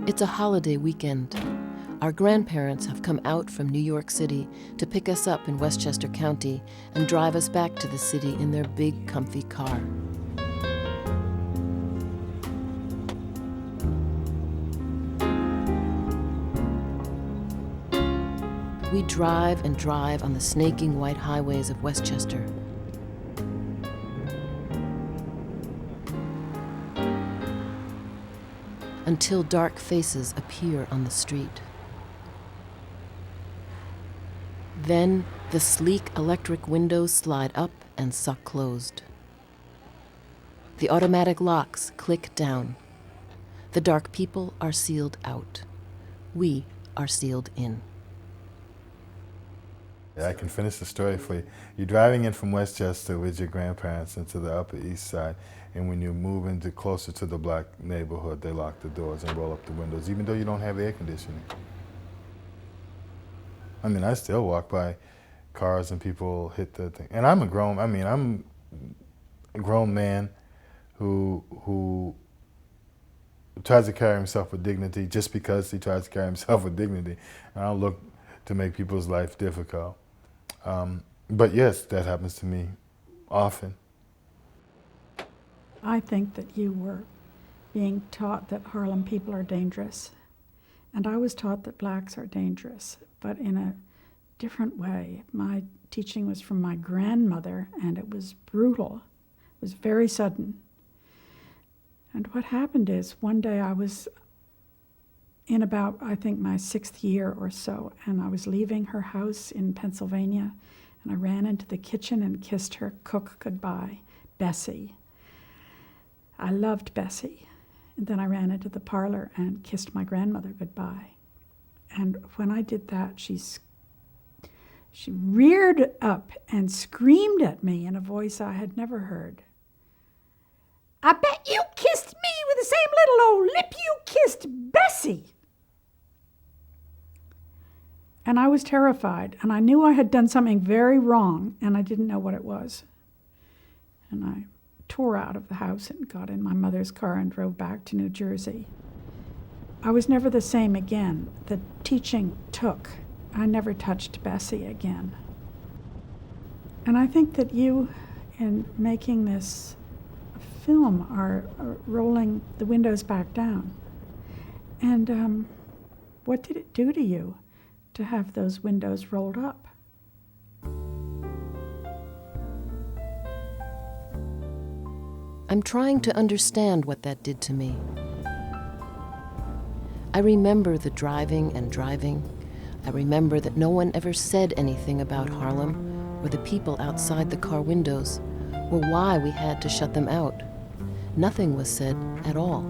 It's a holiday weekend. Our grandparents have come out from New York City to pick us up in Westchester County and drive us back to the city in their big, comfy car. We drive and drive on the snaking white highways of Westchester. Until dark faces appear on the street. Then the sleek electric windows slide up and suck closed. The automatic locks click down. The dark people are sealed out. We are sealed in. I can finish the story for you. You're driving in from Westchester with your grandparents into the Upper East Side, and when you're moving closer to the black neighborhood, they lock the doors and roll up the windows, even though you don't have air conditioning. I mean, I still walk by cars and people hit the thing. And I'm a grown man who tries to carry himself with dignity just because he tries to carry himself with dignity. And I don't look to make people's life difficult. But yes, that happens to me often. I think that you were being taught that Harlem people are dangerous. And I was taught that blacks are dangerous, but in a different way. My teaching was from my grandmother, and it was brutal. It was very sudden. And what happened is, one day I was in about, I think, my 6th year or so, and I was leaving her house in Pennsylvania, and I ran into the kitchen and kissed her cook goodbye, Bessie. I loved Bessie. And then I ran into the parlor and kissed my grandmother goodbye. And when I did that, she reared up and screamed at me in a voice I had never heard. "I bet you kissed me with the same little old lip you kissed Bessie." And I was terrified, and I knew I had done something very wrong, and I didn't know what it was. And I tore out of the house and got in my mother's car and drove back to New Jersey. I was never the same again. The teaching took. I never touched Bessie again. And I think that you, in making this film, are rolling the windows back down. And what did it do to you to have those windows rolled up? I'm trying to understand what that did to me. I remember the driving and driving. I remember that no one ever said anything about Harlem or the people outside the car windows or why we had to shut them out. Nothing was said at all.